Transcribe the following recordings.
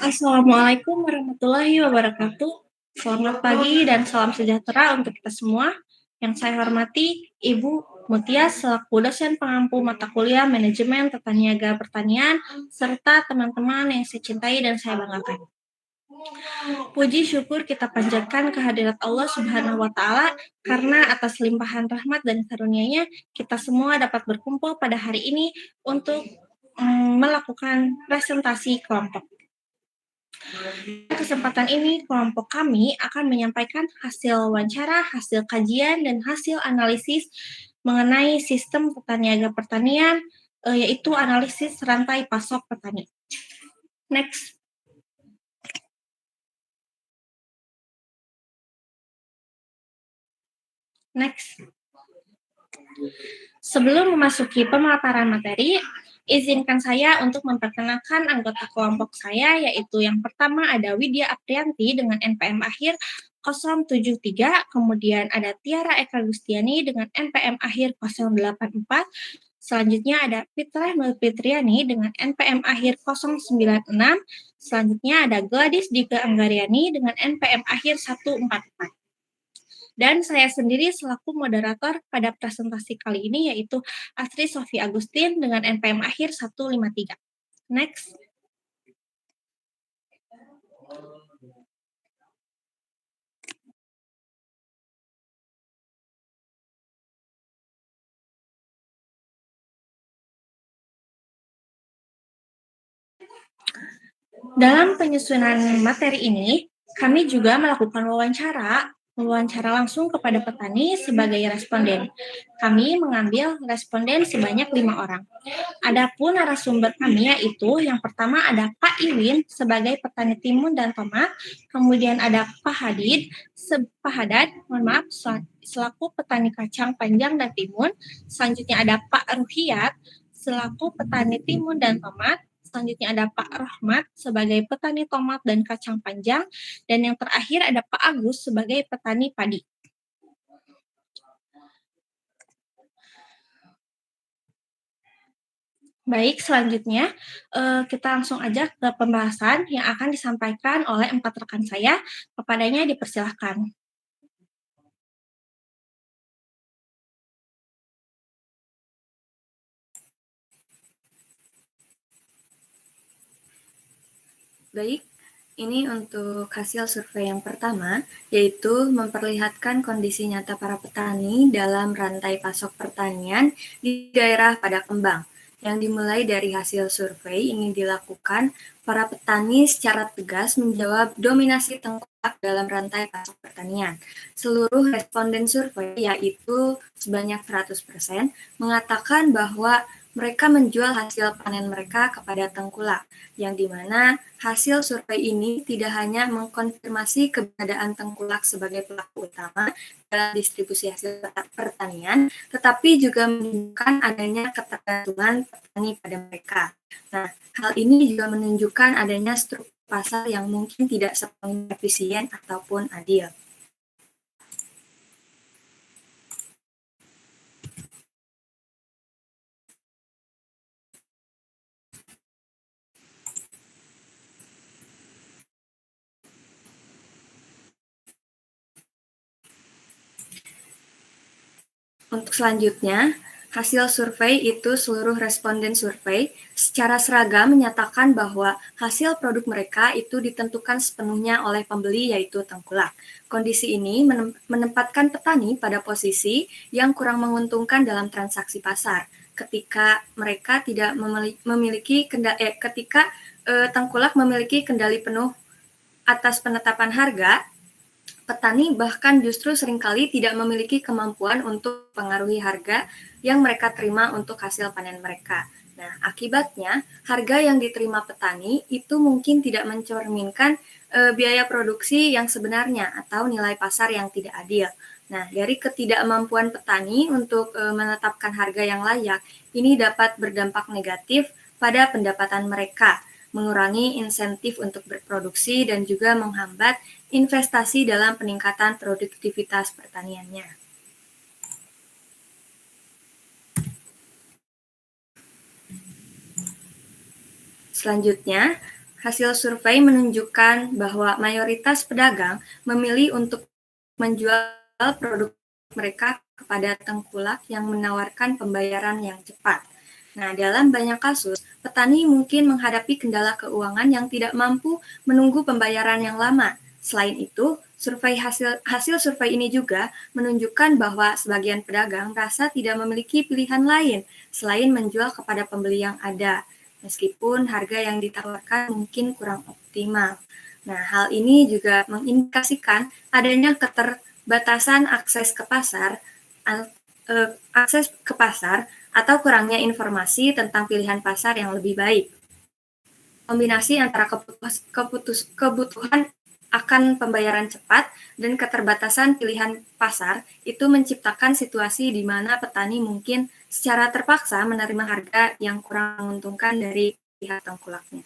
Assalamualaikum warahmatullahi wabarakatuh. Selamat pagi dan salam sejahtera untuk kita semua. Yang saya hormati Ibu Mutia selaku dosen pengampu mata kuliah Manajemen Tata Niaga Pertanian serta teman-teman yang saya cintai dan saya banggakan. Puji syukur kita panjatkan kehadirat Allah Subhanahu wa taala karena atas limpahan rahmat dan karunia-Nya kita semua dapat berkumpul pada hari ini untuk melakukan presentasi kelompok. Kesempatan ini, kelompok kami akan menyampaikan hasil wawancara, hasil kajian, dan hasil analisis mengenai sistem tata niaga pertanian, yaitu analisis rantai pasok petani. Next. Sebelum memasuki pemaparan materi, izinkan saya untuk memperkenalkan anggota kelompok saya, yaitu yang pertama ada Widya Aprianti dengan NPM akhir 073, kemudian ada Tiara Eka Gustiani dengan NPM akhir 084, selanjutnya ada Fitra Nurfitriani dengan NPM akhir 096, selanjutnya ada Gladys Dika Anggariani dengan NPM akhir 144. Dan saya sendiri selaku moderator pada presentasi kali ini yaitu Astri Sofi Agustin dengan NPM akhir 153. Next. Dalam penyusunan materi ini, kami juga melakukan wawancara langsung kepada petani sebagai responden. Kami mengambil responden sebanyak 5 orang. Adapun narasumber kami yaitu yang pertama ada Pak Iwin sebagai petani timun dan tomat, kemudian ada Pak Hadad, selaku petani kacang panjang dan timun, selanjutnya ada Pak Ruhiyat selaku petani timun dan tomat, selanjutnya ada Pak Rahmat sebagai petani tomat dan kacang panjang, dan yang terakhir ada Pak Agus sebagai petani padi. Baik, selanjutnya kita langsung aja ke pembahasan yang akan disampaikan oleh 4 rekan saya. Kepadanya dipersilahkan. Baik, ini untuk hasil survei yang pertama, yaitu memperlihatkan kondisi nyata para petani dalam rantai pasok pertanian di daerah Padang Kembang. Yang dimulai dari hasil survei ini dilakukan, para petani secara tegas menjawab dominasi tengkulak dalam rantai pasok pertanian. Seluruh responden survei, yaitu sebanyak 100%, mengatakan bahwa mereka menjual hasil panen mereka kepada tengkulak, yang dimana hasil survei ini tidak hanya mengkonfirmasi keberadaan tengkulak sebagai pelaku utama dalam distribusi hasil pertanian, tetapi juga menunjukkan adanya ketergantungan petani pada mereka. Nah, hal ini juga menunjukkan adanya struktur pasar yang mungkin tidak sepenuhnya efisien ataupun adil. Untuk selanjutnya, hasil survei itu seluruh responden survei secara seragam menyatakan bahwa hasil produk mereka itu ditentukan sepenuhnya oleh pembeli yaitu tengkulak. Kondisi ini menempatkan petani pada posisi yang kurang menguntungkan dalam transaksi pasar ketika mereka tidak memiliki tengkulak memiliki kendali penuh atas penetapan harga. Petani bahkan justru seringkali tidak memiliki kemampuan untuk mengaruhi harga yang mereka terima untuk hasil panen mereka. Nah, akibatnya harga yang diterima petani itu mungkin tidak mencerminkan biaya produksi yang sebenarnya atau nilai pasar yang tidak adil. Nah, dari ketidakmampuan petani untuk menetapkan harga yang layak, ini dapat berdampak negatif pada pendapatan mereka, mengurangi insentif untuk berproduksi dan juga menghambat investasi dalam peningkatan produktivitas pertaniannya. Selanjutnya, hasil survei menunjukkan bahwa mayoritas pedagang memilih untuk menjual produk mereka kepada tengkulak yang menawarkan pembayaran yang cepat. Nah, dalam banyak kasus, petani mungkin menghadapi kendala keuangan yang tidak mampu menunggu pembayaran yang lama. Selain itu, hasil survei ini juga menunjukkan bahwa sebagian pedagang merasa tidak memiliki pilihan lain selain menjual kepada pembeli yang ada, meskipun harga yang ditawarkan mungkin kurang optimal. Nah, hal ini juga mengindikasikan adanya keterbatasan akses ke pasar atau kurangnya informasi tentang pilihan pasar yang lebih baik. Kombinasi antara kebutuhan akan pembayaran cepat dan keterbatasan pilihan pasar itu menciptakan situasi di mana petani mungkin secara terpaksa menerima harga yang kurang menguntungkan dari pihak tengkulaknya.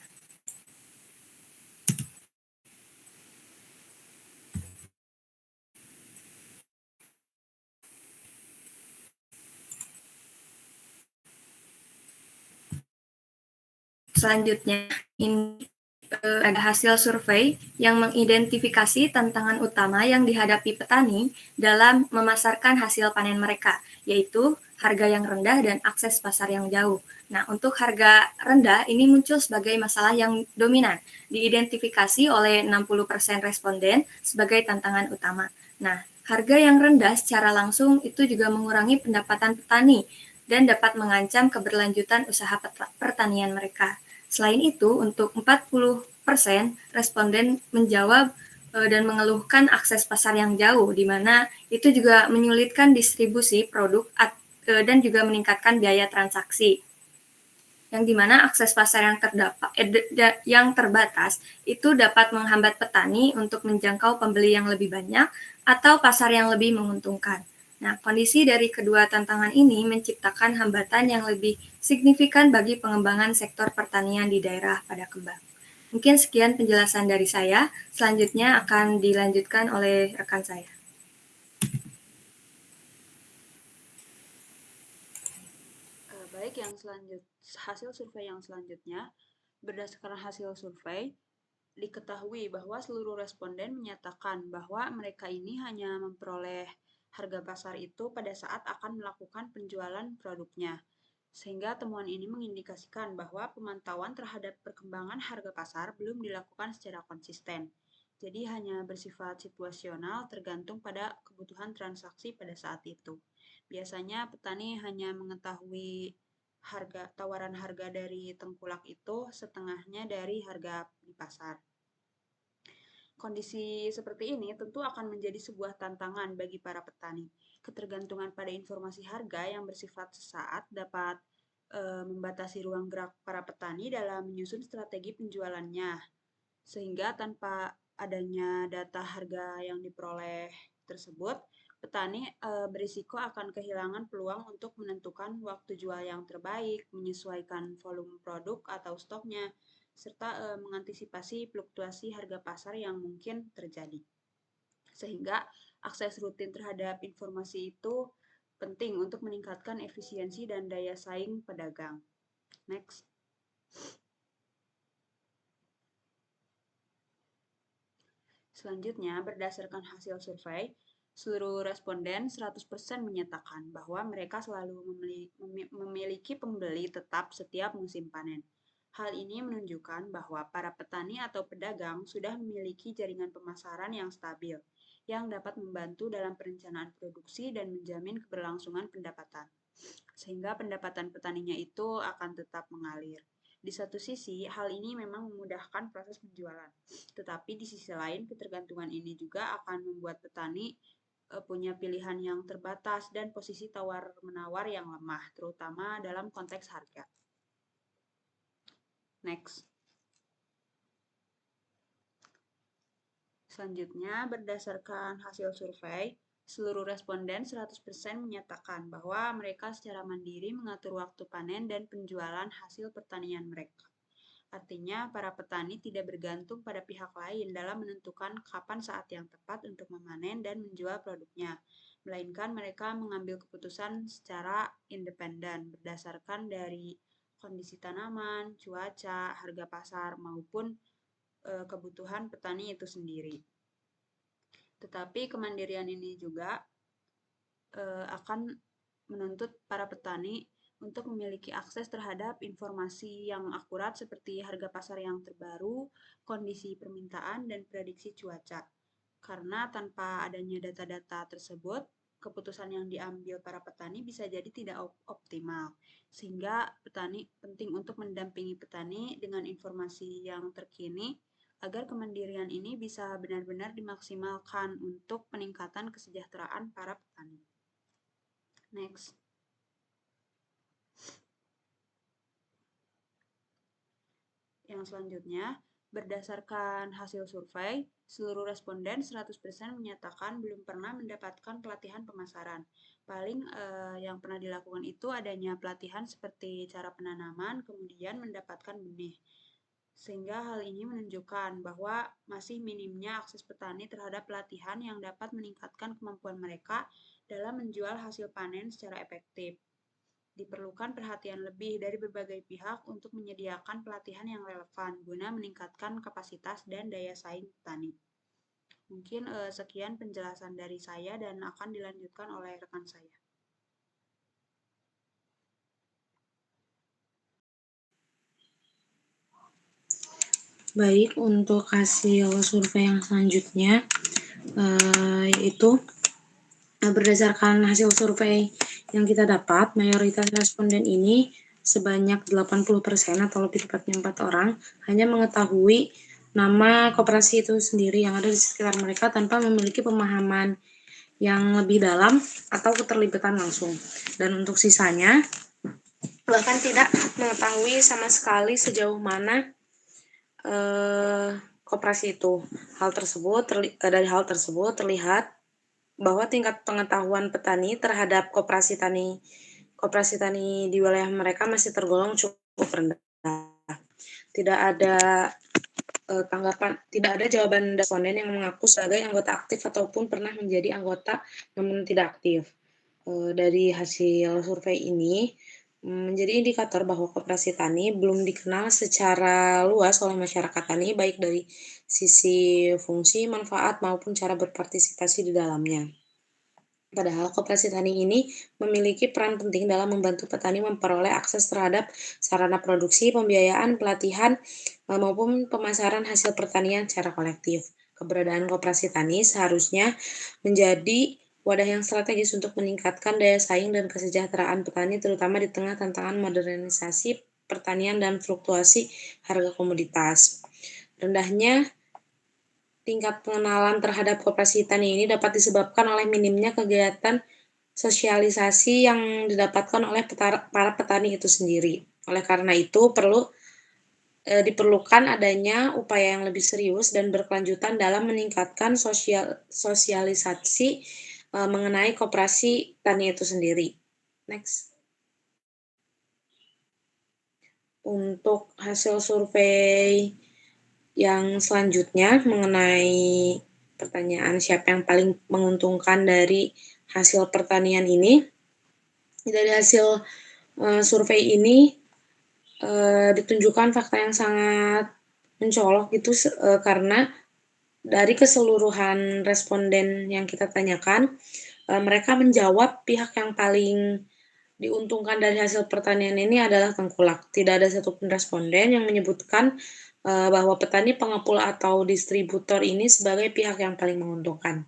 Selanjutnya, ini ada hasil survei yang mengidentifikasi tantangan utama yang dihadapi petani dalam memasarkan hasil panen mereka, yaitu harga yang rendah dan akses pasar yang jauh. Nah, untuk harga rendah ini muncul sebagai masalah yang dominan, diidentifikasi oleh 60% responden sebagai tantangan utama. Nah, harga yang rendah secara langsung itu juga mengurangi pendapatan petani dan dapat mengancam keberlanjutan usaha pertanian mereka. Selain itu, untuk 40% responden menjawab dan mengeluhkan akses pasar yang jauh, di mana itu juga menyulitkan distribusi produk dan juga meningkatkan biaya transaksi. Yang dimana akses pasar yang terbatas itu dapat menghambat petani untuk menjangkau pembeli yang lebih banyak atau pasar yang lebih menguntungkan. Nah, kondisi dari kedua tantangan ini menciptakan hambatan yang lebih signifikan bagi pengembangan sektor pertanian di daerah pada kembang. Mungkin sekian penjelasan dari saya, selanjutnya akan dilanjutkan oleh rekan saya. Baik, hasil survei yang selanjutnya, berdasarkan hasil survei, diketahui bahwa seluruh responden menyatakan bahwa mereka ini hanya memperoleh harga pasar itu pada saat akan melakukan penjualan produknya. Sehingga temuan ini mengindikasikan bahwa pemantauan terhadap perkembangan harga pasar belum dilakukan secara konsisten. Jadi hanya bersifat situasional tergantung pada kebutuhan transaksi pada saat itu. Biasanya petani hanya mengetahui tawaran harga dari tengkulak itu setengahnya dari harga di pasar. Kondisi seperti ini tentu akan menjadi sebuah tantangan bagi para petani. Ketergantungan pada informasi harga yang bersifat sesaat dapat membatasi ruang gerak para petani dalam menyusun strategi penjualannya. Sehingga tanpa adanya data harga yang diperoleh tersebut, petani berisiko akan kehilangan peluang untuk menentukan waktu jual yang terbaik, menyesuaikan volume produk atau stoknya, serta mengantisipasi fluktuasi harga pasar yang mungkin terjadi. Sehingga akses rutin terhadap informasi itu penting untuk meningkatkan efisiensi dan daya saing pedagang. Next. Selanjutnya, berdasarkan hasil survei, seluruh responden 100% menyatakan bahwa mereka selalu memiliki pembeli tetap setiap musim panen. Hal ini menunjukkan bahwa para petani atau pedagang sudah memiliki jaringan pemasaran yang stabil, yang dapat membantu dalam perencanaan produksi dan menjamin keberlangsungan pendapatan. Sehingga pendapatan petaninya itu akan tetap mengalir. Di satu sisi, hal ini memang memudahkan proses penjualan. Tetapi di sisi lain, ketergantungan ini juga akan membuat petani punya pilihan yang terbatas dan posisi tawar-menawar yang lemah, terutama dalam konteks harga. Next. Selanjutnya, berdasarkan hasil survei, seluruh responden 100% menyatakan bahwa mereka secara mandiri mengatur waktu panen dan penjualan hasil pertanian mereka. Artinya, para petani tidak bergantung pada pihak lain dalam menentukan kapan saat yang tepat untuk memanen dan menjual produknya, melainkan mereka mengambil keputusan secara independen berdasarkan dari kondisi tanaman, cuaca, harga pasar, maupun kebutuhan petani itu sendiri. Tetapi kemandirian ini juga akan menuntut para petani untuk memiliki akses terhadap informasi yang akurat seperti harga pasar yang terbaru, kondisi permintaan, dan prediksi cuaca. Karena tanpa adanya data-data tersebut, keputusan yang diambil para petani bisa jadi tidak optimal. Sehingga penting untuk mendampingi petani dengan informasi yang terkini agar kemandirian ini bisa benar-benar dimaksimalkan untuk peningkatan kesejahteraan para petani. Next. Yang selanjutnya, berdasarkan hasil survei, seluruh responden 100% menyatakan belum pernah mendapatkan pelatihan pemasaran. Paling yang pernah dilakukan itu adanya pelatihan seperti cara penanaman, kemudian mendapatkan benih. Sehingga hal ini menunjukkan bahwa masih minimnya akses petani terhadap pelatihan yang dapat meningkatkan kemampuan mereka dalam menjual hasil panen secara efektif. Diperlukan perhatian lebih dari berbagai pihak untuk menyediakan pelatihan yang relevan guna meningkatkan kapasitas dan daya saing petani. Mungkin sekian penjelasan dari saya dan akan dilanjutkan oleh rekan saya. Baik, untuk hasil survei yang selanjutnya yaitu berdasarkan hasil survei yang kita dapat, mayoritas responden ini sebanyak 80% atau lebih tepatnya 4 orang hanya mengetahui nama koperasi itu sendiri yang ada di sekitar mereka tanpa memiliki pemahaman yang lebih dalam atau keterlibatan langsung. Dan untuk sisanya bahkan tidak mengetahui sama sekali sejauh mana koperasi itu. Dari hal tersebut terlihat bahwa tingkat pengetahuan petani terhadap koperasi tani di wilayah mereka masih tergolong cukup rendah. Tidak ada jawaban responden yang mengaku sebagai anggota aktif ataupun pernah menjadi anggota namun tidak aktif. Dari hasil survei ini menjadi indikator bahwa koperasi tani belum dikenal secara luas oleh masyarakat tani, baik dari sisi fungsi, manfaat, maupun cara berpartisipasi di dalamnya. Padahal koperasi tani ini memiliki peran penting dalam membantu petani memperoleh akses terhadap sarana produksi, pembiayaan, pelatihan, maupun pemasaran hasil pertanian secara kolektif. Keberadaan koperasi tani seharusnya menjadi wadah yang strategis untuk meningkatkan daya saing dan kesejahteraan petani, terutama di tengah tantangan modernisasi pertanian dan fluktuasi harga komoditas. Rendahnya tingkat pengenalan terhadap koperasi tani ini dapat disebabkan oleh minimnya kegiatan sosialisasi yang didapatkan oleh para petani itu sendiri. Oleh karena itu, diperlukan adanya upaya yang lebih serius dan berkelanjutan dalam meningkatkan sosialisasi mengenai koperasi tani itu sendiri. Next. Untuk hasil survei yang selanjutnya mengenai pertanyaan siapa yang paling menguntungkan dari hasil pertanian ini. Dari hasil survei ini ditunjukkan fakta yang sangat mencolok itu karena dari keseluruhan responden yang kita tanyakan, mereka menjawab pihak yang paling diuntungkan dari hasil pertanian ini adalah tengkulak. Tidak ada satupun responden yang menyebutkan bahwa petani, pengepul, atau distributor ini sebagai pihak yang paling menguntungkan.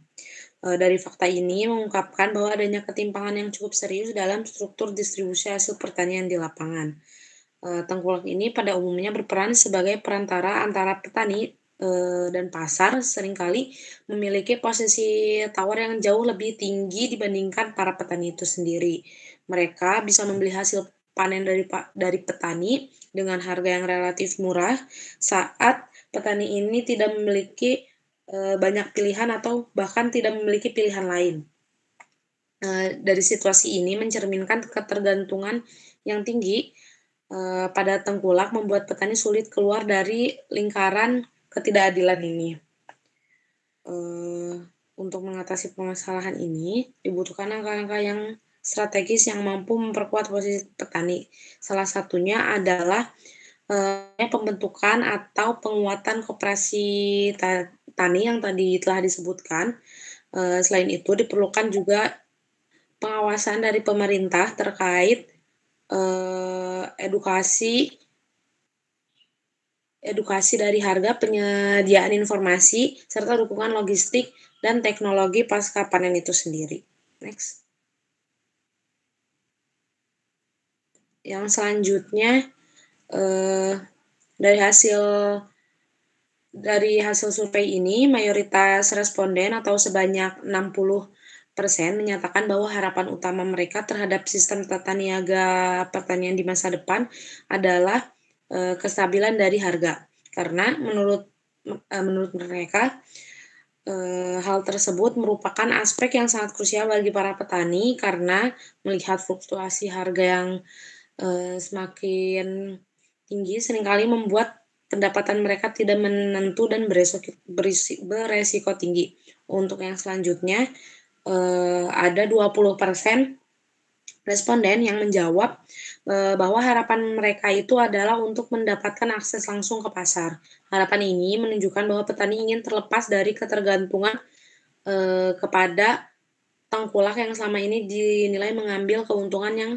Dari fakta ini mengungkapkan bahwa adanya ketimpangan yang cukup serius dalam struktur distribusi hasil pertanian di lapangan. Tengkulak ini pada umumnya berperan sebagai perantara antara petani dan pasar, seringkali memiliki posisi tawar yang jauh lebih tinggi dibandingkan para petani itu sendiri. Mereka bisa membeli hasil panen dari petani dengan harga yang relatif murah saat petani ini tidak memiliki banyak pilihan atau bahkan tidak memiliki pilihan lain. Dari situasi ini mencerminkan ketergantungan yang tinggi pada tengkulak membuat petani sulit keluar dari lingkaran ketidakadilan ini. Untuk mengatasi permasalahan ini dibutuhkan langkah-langkah yang strategis yang mampu memperkuat posisi petani. Salah satunya adalah pembentukan atau penguatan koperasi tani yang tadi telah disebutkan. Selain itu diperlukan juga pengawasan dari pemerintah terkait edukasi dari harga, penyediaan informasi, serta dukungan logistik dan teknologi pasca panen itu sendiri. Next. Yang selanjutnya dari hasil survei ini, mayoritas responden atau sebanyak 60% menyatakan bahwa harapan utama mereka terhadap sistem tata niaga pertanian di masa depan adalah kestabilan dari harga. Karena menurut mereka hal tersebut merupakan aspek yang sangat krusial bagi para petani karena melihat fluktuasi harga yang semakin tinggi seringkali membuat pendapatan mereka tidak menentu dan beresiko tinggi. Untuk yang selanjutnya ada 20% responden yang menjawab bahwa harapan mereka itu adalah untuk mendapatkan akses langsung ke pasar. Harapan ini menunjukkan bahwa petani ingin terlepas dari ketergantungan kepada tengkulak yang selama ini dinilai mengambil keuntungan yang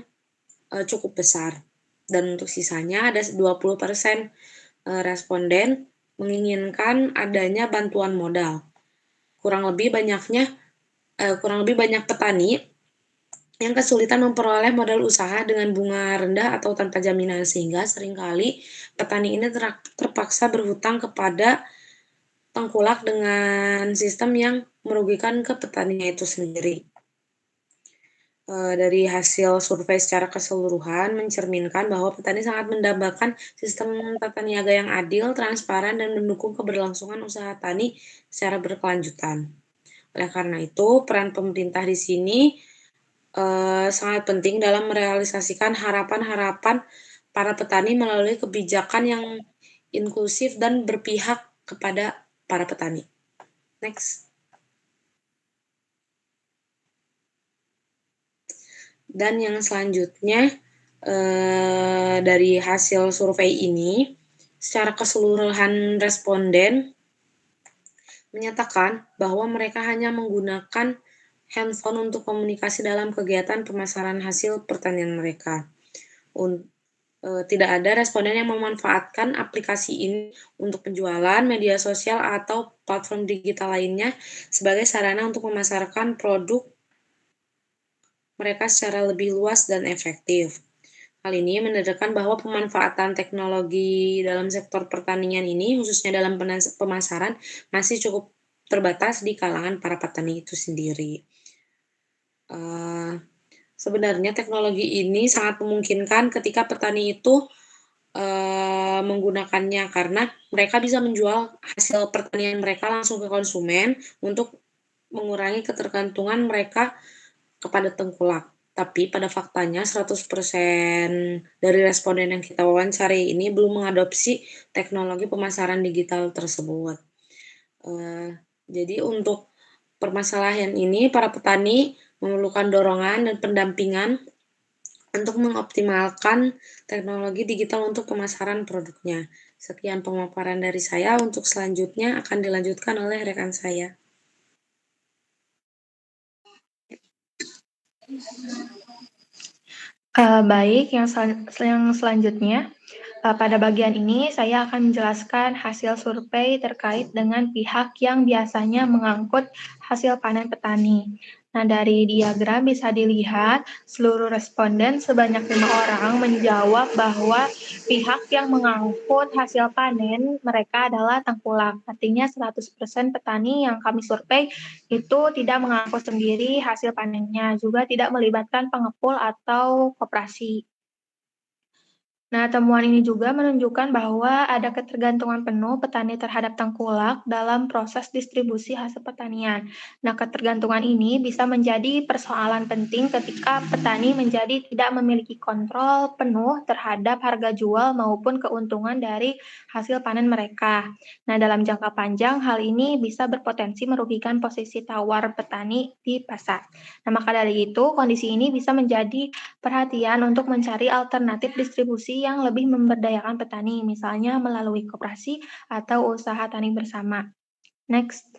cukup besar. Dan untuk sisanya ada 20% responden menginginkan adanya bantuan modal. Kurang lebih banyak petani yang kesulitan memperoleh modal usaha dengan bunga rendah atau tanpa jaminan, sehingga seringkali petani ini terpaksa berhutang kepada tengkulak dengan sistem yang merugikan ke petaninya itu sendiri. Dari hasil survei secara keseluruhan mencerminkan bahwa petani sangat mendambakan sistem tata niaga yang adil, transparan, dan mendukung keberlangsungan usaha tani secara berkelanjutan. Oleh karena itu, peran pemerintah di sini sangat penting dalam merealisasikan harapan-harapan para petani melalui kebijakan yang inklusif dan berpihak kepada para petani. Next. Dan yang selanjutnya dari hasil survei ini, secara keseluruhan responden menyatakan bahwa mereka hanya menggunakan handphone untuk komunikasi dalam kegiatan pemasaran hasil pertanian mereka. Tidak ada responden yang memanfaatkan aplikasi ini untuk penjualan, media sosial, atau platform digital lainnya sebagai sarana untuk memasarkan produk mereka secara lebih luas dan efektif. Hal ini menandakan bahwa pemanfaatan teknologi dalam sektor pertanian ini, khususnya dalam pemasaran, masih cukup terbatas di kalangan para petani itu sendiri. Sebenarnya teknologi ini sangat memungkinkan ketika petani itu menggunakannya, karena mereka bisa menjual hasil pertanian mereka langsung ke konsumen untuk mengurangi ketergantungan mereka kepada tengkulak. Tapi pada faktanya 100% dari responden yang kita wawancari ini belum mengadopsi teknologi pemasaran digital tersebut. Jadi untuk permasalahan ini, para petani memerlukan dorongan dan pendampingan untuk mengoptimalkan teknologi digital untuk pemasaran produknya. Sekian pemaparan dari saya, untuk selanjutnya akan dilanjutkan oleh rekan saya. Baik, yang selanjutnya, pada bagian ini saya akan menjelaskan hasil survei terkait dengan pihak yang biasanya mengangkut hasil panen petani. Nah, dari diagram bisa dilihat seluruh responden sebanyak 5 orang menjawab bahwa pihak yang mengangkut hasil panen mereka adalah tengkulak. Artinya 100% petani yang kami survei itu tidak mengangkut sendiri hasil panennya, juga tidak melibatkan pengepul atau koperasi. Nah, temuan ini juga menunjukkan bahwa ada ketergantungan penuh petani terhadap tengkulak dalam proses distribusi hasil pertanian. Nah, ketergantungan ini bisa menjadi persoalan penting ketika petani menjadi tidak memiliki kontrol penuh terhadap harga jual maupun keuntungan dari hasil panen mereka. Nah, dalam jangka panjang, hal ini bisa berpotensi merugikan posisi tawar petani di pasar. Nah, maka dari itu, kondisi ini bisa menjadi perhatian untuk mencari alternatif distribusi yang lebih memberdayakan petani, misalnya melalui koperasi atau usaha tani bersama. Next.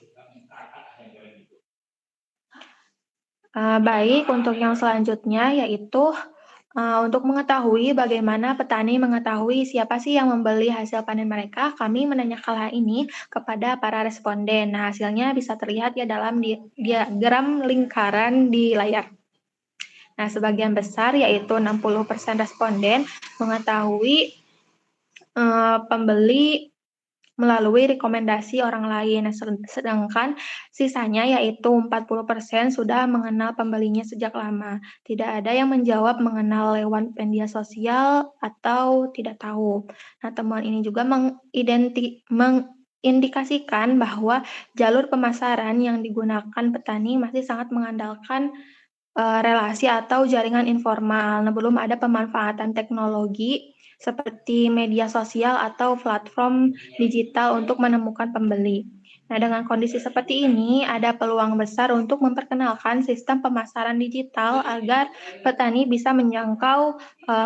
Baik, untuk yang selanjutnya yaitu untuk mengetahui bagaimana petani mengetahui siapa sih yang membeli hasil panen mereka, kami menanyakan hal ini kepada para responden. Nah, hasilnya bisa terlihat ya dalam diagram lingkaran di layar. Nah, sebagian besar yaitu 60% responden mengetahui pembeli melalui rekomendasi orang lain. Nah, sedangkan sisanya yaitu 40% sudah mengenal pembelinya sejak lama. Tidak ada yang menjawab mengenal lewat media sosial atau tidak tahu. Nah, temuan ini juga mengindikasikan bahwa jalur pemasaran yang digunakan petani masih sangat mengandalkan relasi atau jaringan informal. Nah, belum ada pemanfaatan teknologi seperti media sosial atau platform digital untuk menemukan pembeli. Nah, dengan kondisi seperti ini, ada peluang besar untuk memperkenalkan sistem pemasaran digital agar petani bisa menjangkau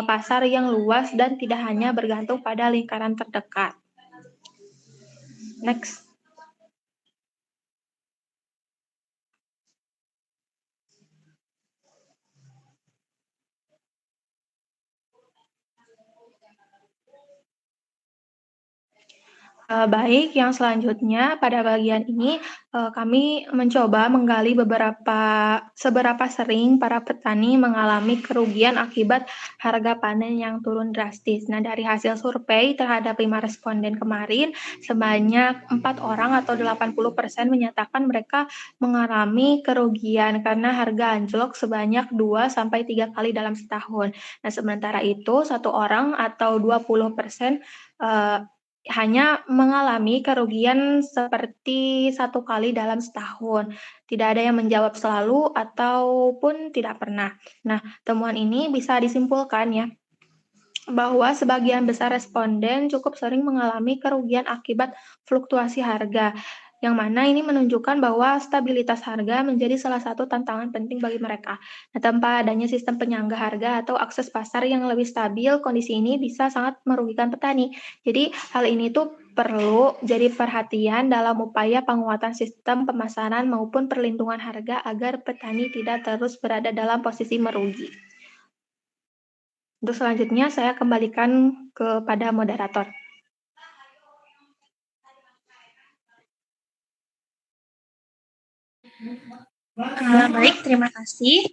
pasar yang luas dan tidak hanya bergantung pada lingkaran terdekat. Next. Baik, yang selanjutnya pada bagian ini kami mencoba menggali seberapa sering para petani mengalami kerugian akibat harga panen yang turun drastis. Nah, dari hasil survei terhadap 5 responden kemarin, sebanyak 4 orang atau 80% menyatakan mereka mengalami kerugian karena harga anjlok sebanyak 2-3 kali dalam setahun. Nah, sementara itu 1 orang atau 20% hanya mengalami kerugian seperti 1 kali dalam setahun. Tidak ada yang menjawab selalu ataupun tidak pernah. Nah, temuan ini bisa disimpulkan ya, bahwa sebagian besar responden cukup sering mengalami kerugian akibat fluktuasi harga, yang mana ini menunjukkan bahwa stabilitas harga menjadi salah satu tantangan penting bagi mereka. Nah, tanpa adanya sistem penyangga harga atau akses pasar yang lebih stabil, kondisi ini bisa sangat merugikan petani. Jadi, hal ini tuh perlu jadi perhatian dalam upaya penguatan sistem pemasaran maupun perlindungan harga agar petani tidak terus berada dalam posisi merugi. Untuk selanjutnya, saya kembalikan kepada moderator. Baik, terima kasih.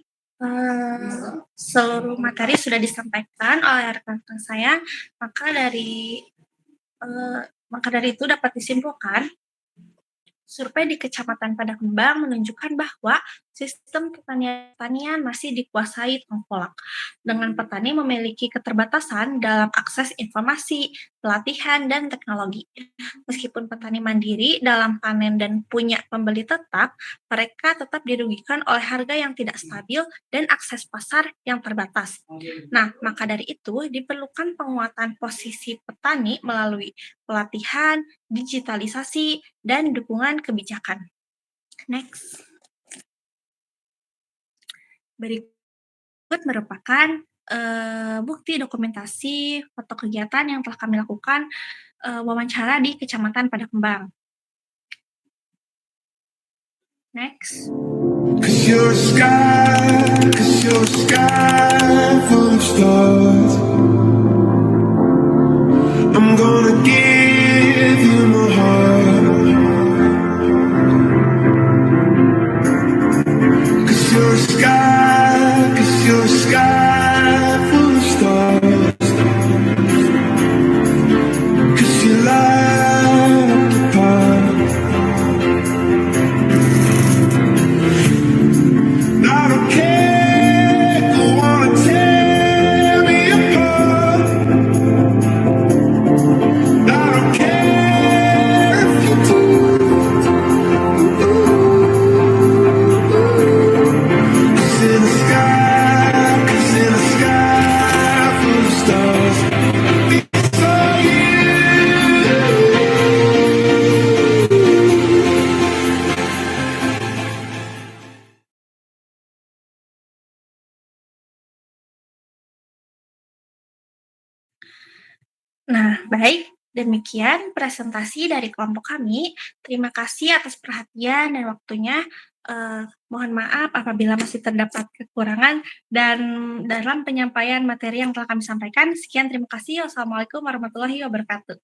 Seluruh materi sudah disampaikan oleh rekan-rekan saya, maka dari itu dapat disimpulkan survei di Kecamatan Padakembang menunjukkan bahwa sistem pertanian masih dikuasai tengkulak, dengan petani memiliki keterbatasan dalam akses informasi, pelatihan, dan teknologi. Meskipun petani mandiri dalam panen dan punya pembeli tetap, mereka tetap dirugikan oleh harga yang tidak stabil dan akses pasar yang terbatas. Nah, maka dari itu diperlukan penguatan posisi petani melalui pelatihan, digitalisasi, dan dukungan kebijakan. Next. Berikut merupakan bukti dokumentasi foto kegiatan yang telah kami lakukan wawancara di Kecamatan Padakembang. Next. 'Cause you're a sky full of stars. I'm gonna give you my heart. 'Cause you're a sky full of stars. 'Cause you light up the path. I don't care if you wanna tear me apart. Nah, baik. Demikian presentasi dari kelompok kami. Terima kasih atas perhatian dan waktunya. Mohon maaf apabila masih terdapat kekurangan dan dalam penyampaian materi yang telah kami sampaikan. Sekian, terima kasih. Wassalamualaikum warahmatullahi wabarakatuh.